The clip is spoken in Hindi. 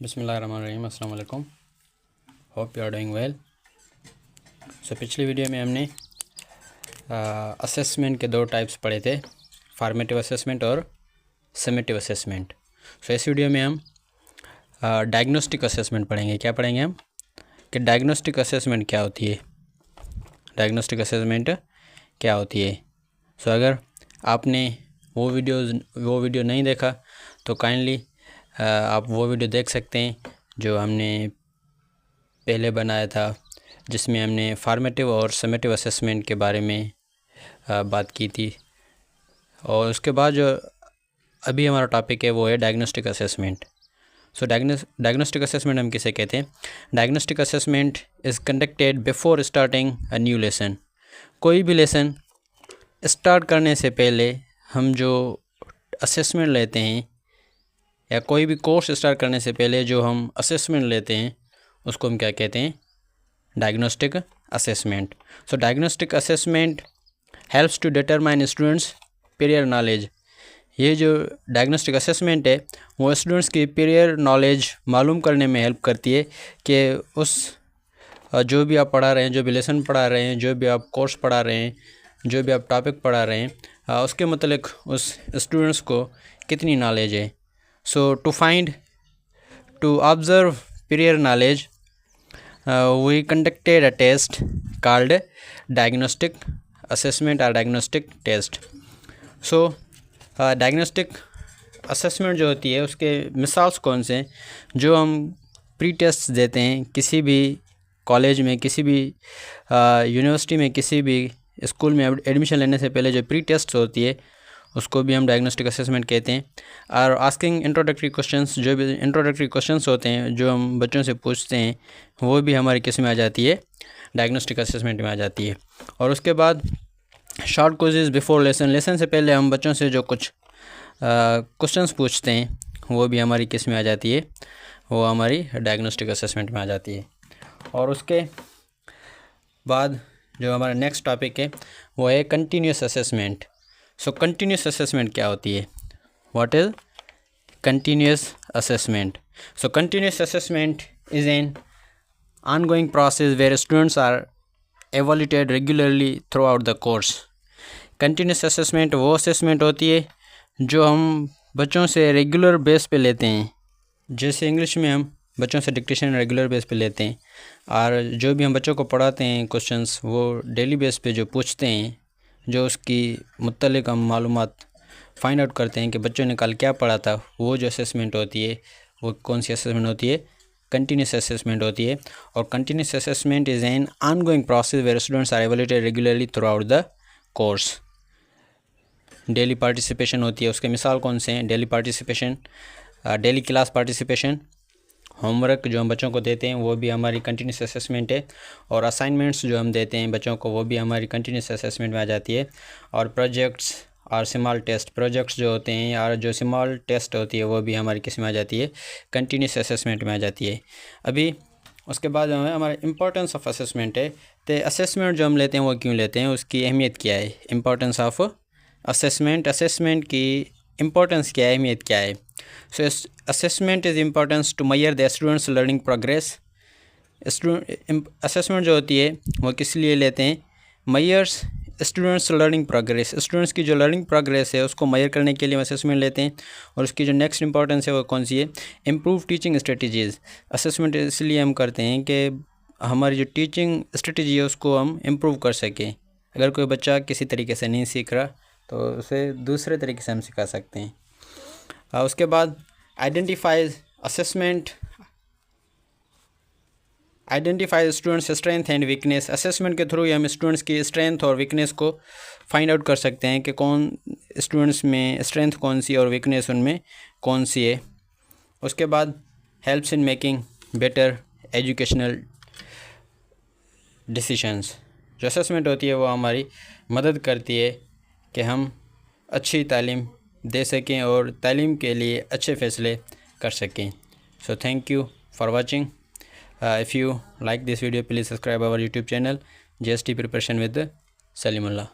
बिस्मिल्लाहिर्रहमानिर्रहीम, अस्सलाम वालेकुम। Hope you are doing well. So पिछली वीडियो में हमने असेसमेंट के दो टाइप्स पढ़े थे, फॉर्मेटिव असेसमेंट और समेटिव असेसमेंट। सो इस वीडियो में हम डायग्नोस्टिक असेसमेंट पढ़ेंगे। क्या पढ़ेंगे हम कि डायग्नोस्टिक असेसमेंट क्या होती है, डायग्नोस्टिक असेसमेंट क्या होती है। सो अगर आपने वो वीडियो नहीं देखा तो काइंडली आप वो वीडियो देख सकते हैं जो हमने पहले बनाया था, जिसमें हमने फॉर्मेटिव और समेटिव असेसमेंट के बारे में बात की थी। और उसके बाद जो अभी हमारा टॉपिक है वो है diagnostic assessment. So diagnostic assessment हम किसे कहते हैं? Diagnostic assessment is conducted before starting a new lesson. कोई भी लेसन स्टार्ट करने से पहले हम जो असेसमेंट लेते हैं, या कोई भी कोर्स स्टार्ट करने से पहले जो हम असेसमेंट लेते हैं, उसको हम क्या कहते हैं? Diagnostic assessment. So diagnostic assessment helps to determine students prior knowledge. ये जो डायग्नोस्टिक असेसमेंट है वो स्टूडेंट्स की पीरियर नॉलेज मालूम करने में हेल्प करती है कि उस जो भी आप पढ़ा रहे हैं, जो भी लेसन पढ़ा रहे हैं, जो भी आप कोर्स पढ़ा रहे हैं, जो भी आप टॉपिक पढ़ा रहे हैं, उसके मतलब उस स्टूडेंट्स को कितनी नॉलेज है। So to observe prior knowledge, we conducted a test called diagnostic assessment or diagnostic test. So diagnostic assessment जो होती है उसके मिसाल्स कौन से हैं? जो हम प्री टेस्ट देते हैं किसी भी कॉलेज में, किसी भी यूनिवर्सिटी में, किसी भी स्कूल में एडमिशन लेने से पहले जो प्री टेस्ट होती है उसको भी हम डायग्नोस्टिक असेसमेंट कहते हैं। और आस्किंग इंट्रोडक्टरी क्वेश्चंस, जो भी इंट्रोडक्टरी क्वेश्चंस होते हैं जो हम बच्चों से पूछते हैं, वो भी हमारी किस में आ जाती है? डायग्नोस्टिक असेसमेंट में आ जाती है। और उसके बाद शॉर्ट क्विज़ बिफोर लेसन से पहले हम बच्चों से जो कुछ क्वेश्चंस पूछते हैं वो भी हमारी किस में आ जाती है? वो हमारी डायग्नोस्टिक असेसमेंट में आ जाती है। और उसके बाद जो हमारा नेक्स्ट टॉपिक है वो है कंटिन्यूस असेसमेंट। सो कंटिन्यूस असेसमेंट क्या होती है? What is continuous assessment? So continuous assessment is N ongoing process where students are evaluated regularly throughout the course. Continuous assessment वो असेसमेंट होती है जो हम बच्चों से रेगुलर बेस पे लेते हैं। जैसे इंग्लिश में हम बच्चों से डिक्टेशन रेगुलर बेस पे लेते हैं, और जो भी हम बच्चों को पढ़ाते हैं क्वेश्चंस वो डेली बेस पे जो पूछते हैं, जो उसकी मुतल्लिक हम मालूमात फाइंड आउट करते हैं कि बच्चों ने कल क्या पढ़ा था, वो जो असेसमेंट होती है वो कौन सी असेसमेंट होती है? कंटिन्यूस असेसमेंट होती है। और continuous assessment is an ongoing process where students are evaluated regularly throughout the course. Daily participation होती है। उसके मिसाल कौन से हैं? Daily participation, daily class participation, homework जो हम बच्चों को देते हैं वो भी हमारी कंटिन्यूस असेसमेंट है। और असाइनमेंट्स जो हम देते हैं बच्चों को वो भी हमारी कंटिन्यूस असेसमेंट में आ जाती है। और प्रोजेक्ट्स और स्मॉल टेस्ट, प्रोजेक्ट्स जो होते हैं और जो स्मॉल टेस्ट होती है वो भी हमारी किस में आ जाती है? कंटिन्यूस असेसमेंट में आ जाती है। अभी उसके बाद जो है हमारा इंपॉर्टेंस ऑफ असेसमेंट है। तो असेसमेंट जो हम लेते हैं वो क्यों लेते हैं, उसकी अहमियत क्या है? इंपॉर्टेंस ऑफ असेसमेंट, असेसमेंट की इंपॉर्टेंस क्या है, अहमियत क्या है? So assessment is importance to measure the students learning progress. Assessment जो होती है वो किस लिए लेते हैं? Measures students learning progress. Students की जो लर्निंग प्रोग्रेस है उसको मेजर करने के लिए हम असेसमेंट लेते हैं। और उसकी जो नेक्स्ट इंपॉर्टेंस है वो कौन सी है? Improve teaching strategies. असेसमेंट इसलिए हम करते हैं कि हमारी जो टीचिंग स्ट्रेटजी है उसको हम इम्प्रूव कर सकें। अगर कोई बच्चा किसी तरीके से नहीं सीख रहा तो उसे दूसरे तरीके से हम सिखा सकते हैं। उसके बाद identifies assessment identify students strength and weakness. Assessment के थ्रू हम स्टूडेंट्स की स्ट्रेंथ और वीकनेस को फाइंड आउट कर सकते हैं कि कौन स्टूडेंट्स में स्ट्रेंथ कौन सी और वीकनेस उनमें कौन सी है। उसके बाद helps in making better educational decisions. जो असेसमेंट होती है वो हमारी मदद करती है कि हम अच्छी तालीम दे सकें और तालीम के लिए अच्छे फ़ैसले कर सकें। So thank you for watching. If you like this video, please subscribe our YouTube channel, GST Preparation with Salimullah.